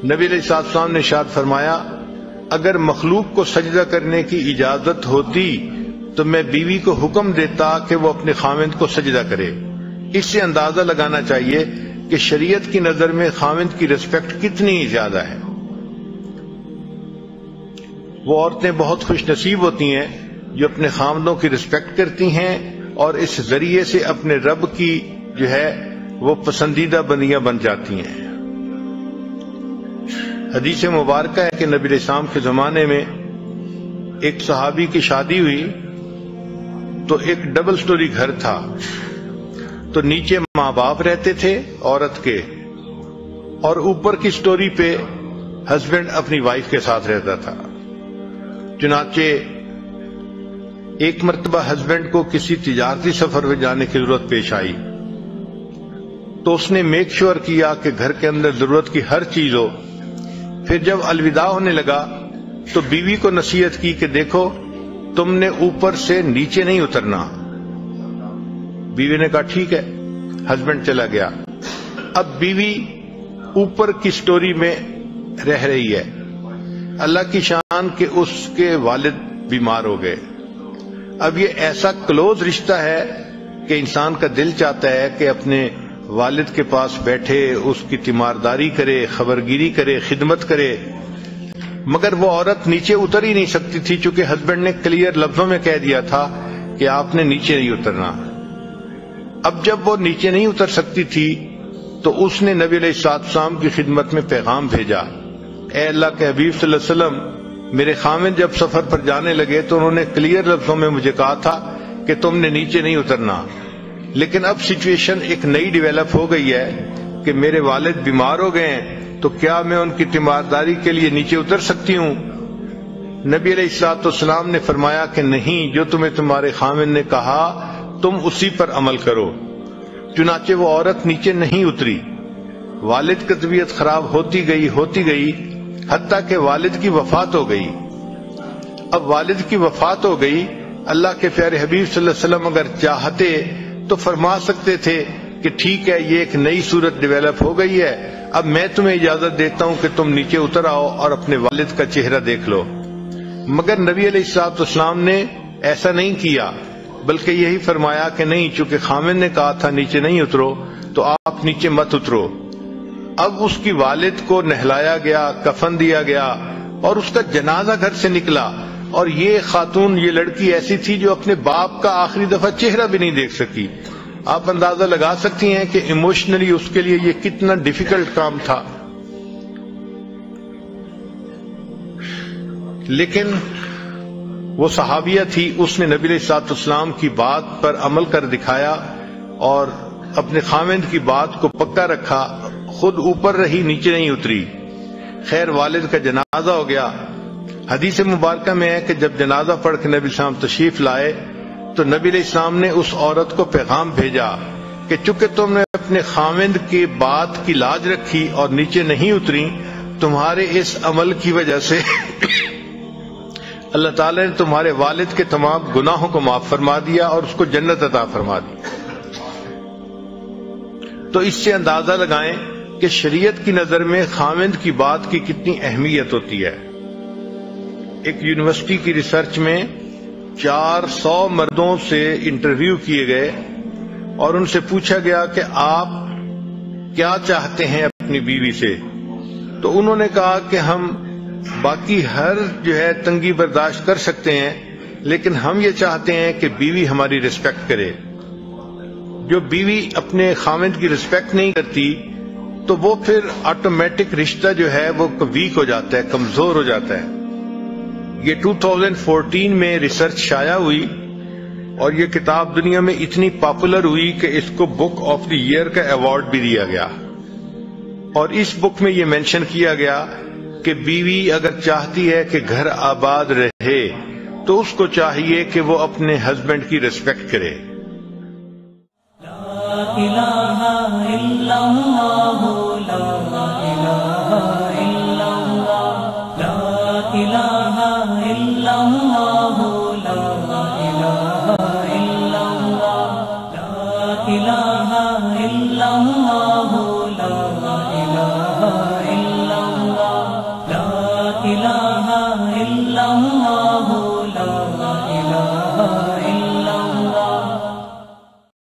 نبی علیہ السلام نے ارشاد فرمایا اگر مخلوق کو سجدہ کرنے کی اجازت ہوتی تو میں بیوی کو حکم دیتا کہ وہ اپنے خاوند کو سجدہ کرے۔ اس سے اندازہ لگانا چاہیے کہ شریعت کی نظر میں خاوند کی رسپیکٹ کتنی زیادہ ہے۔ وہ عورتیں بہت خوش نصیب ہوتی ہیں جو اپنے خاوندوں کی رسپیکٹ کرتی ہیں اور اس ذریعے سے اپنے رب کی جو ہے وہ پسندیدہ بندیاں بن جاتی ہیں۔ حدیث مبارکہ ہے کہ نبی علیہ السلام کے زمانے میں ایک صحابی کی شادی ہوئی تو ایک ڈبل سٹوری گھر تھا، تو نیچے ماں باپ رہتے تھے عورت کے، اور اوپر کی سٹوری پہ ہسبینڈ اپنی وائف کے ساتھ رہتا تھا۔ چنانچہ ایک مرتبہ ہسبینڈ کو کسی تجارتی سفر میں جانے کی ضرورت پیش آئی تو اس نے میک شور کیا کہ گھر کے اندر ضرورت کی ہر چیز ہو۔ پھر جب الوداع ہونے لگا تو بیوی کو نصیحت کی کہ دیکھو تم نے اوپر سے نیچے نہیں اترنا۔ بیوی نے کہا ٹھیک ہے، ہسبینڈ چلا گیا۔ اب بیوی اوپر کی سٹوری میں رہ رہی ہے، اللہ کی شان کہ اس کے والد بیمار ہو گئے۔ اب یہ ایسا کلوز رشتہ ہے کہ انسان کا دل چاہتا ہے کہ اپنے والد کے پاس بیٹھے، اس کی تیمارداری کرے، خبرگیری کرے، خدمت کرے، مگر وہ عورت نیچے اتر ہی نہیں سکتی تھی چونکہ ہسبینڈ نے کلیئر لفظوں میں کہہ دیا تھا کہ آپ نے نیچے نہیں اترنا۔ اب جب وہ نیچے نہیں اتر سکتی تھی تو اس نے نبی علیہ السلام کی خدمت میں پیغام بھیجا، اے اللہ کے حبیب صلی اللہ علیہ وسلم، میرے خاوند جب سفر پر جانے لگے تو انہوں نے کلیئر لفظوں میں مجھے کہا تھا کہ تم نے نیچے نہیں اترنا، لیکن اب سچویشن ایک نئی ڈیولپ ہو گئی ہے کہ میرے والد بیمار ہو گئے ہیں تو کیا میں ان کی تیمارداری کے لیے نیچے اتر سکتی ہوں؟ نبی علیہ السلام نے فرمایا کہ نہیں، جو تمہیں تمہارے خاوند نے کہا تم اسی پر عمل کرو۔ چنانچہ وہ عورت نیچے نہیں اتری۔ والد کی طبیعت خراب ہوتی گئی حتیٰ کہ والد کی وفات ہو گئی۔ اب والد کی وفات ہو گئی، اللہ کے پیارے حبیب صلی اللہ علیہ وسلم اگر چاہتے تو فرما سکتے تھے کہ ٹھیک ہے یہ ایک نئی صورت ڈیولپ ہو گئی ہے، اب میں تمہیں اجازت دیتا ہوں کہ تم نیچے اتر آؤ اور اپنے والد کا چہرہ دیکھ لو۔ مگر نبی علیہ السلام نے ایسا نہیں کیا، بلکہ یہی فرمایا کہ نہیں، چونکہ خاوند نے کہا تھا نیچے نہیں اترو تو آپ نیچے مت اترو۔ اب اس کی والد کو نہلایا گیا، کفن دیا گیا اور اس کا جنازہ گھر سے نکلا، اور یہ خاتون، یہ لڑکی ایسی تھی جو اپنے باپ کا آخری دفعہ چہرہ بھی نہیں دیکھ سکی۔ آپ اندازہ لگا سکتی ہیں کہ ایموشنلی اس کے لیے یہ کتنا ڈیفیکلٹ کام تھا، لیکن وہ صحابیہ تھی، اس نے نبی علیہ السلام کی بات پر عمل کر دکھایا اور اپنے خاوند کی بات کو پکا رکھا، خود اوپر رہی، نیچے نہیں اتری۔ خیر والد کا جنازہ ہو گیا۔ حدیث مبارکہ میں ہے کہ جب جنازہ پڑھ کے نبی السلام تشریف لائے تو نبی علیہ السلام نے اس عورت کو پیغام بھیجا کہ چونکہ تم نے اپنے خاوند کی بات کی لاج رکھی اور نیچے نہیں اتری، تمہارے اس عمل کی وجہ سے اللہ تعالی نے تمہارے والد کے تمام گناہوں کو معاف فرما دیا اور اس کو جنت عطا فرما دی۔ تو اس سے اندازہ لگائیں کہ شریعت کی نظر میں خاوند کی بات کی کتنی اہمیت ہوتی ہے۔ ایک یونیورسٹی کی ریسرچ میں 400 مردوں سے انٹرویو کیے گئے اور ان سے پوچھا گیا کہ آپ کیا چاہتے ہیں اپنی بیوی سے، تو انہوں نے کہا کہ ہم باقی ہر جو ہے تنگی برداشت کر سکتے ہیں، لیکن ہم یہ چاہتے ہیں کہ بیوی ہماری رسپیکٹ کرے۔ جو بیوی اپنے خاوند کی رسپیکٹ نہیں کرتی تو وہ پھر آٹومیٹک رشتہ جو ہے وہ ویک ہو جاتا ہے، کمزور ہو جاتا ہے۔ یہ 2014 میں ریسرچ شائع ہوئی اور یہ کتاب دنیا میں اتنی پاپولر ہوئی کہ اس کو بک آف دی ایئر کا ایوارڈ بھی دیا گیا، اور اس بک میں یہ مینشن کیا گیا کہ بیوی اگر چاہتی ہے کہ گھر آباد رہے تو اس کو چاہیے کہ وہ اپنے ہسبینڈ کی رسپیکٹ کرے۔ لا الہ الا اللہ، لا الہ الا اللہ، لا الہ الا اللہ، لا الہ الہ الا اللہ لا الہ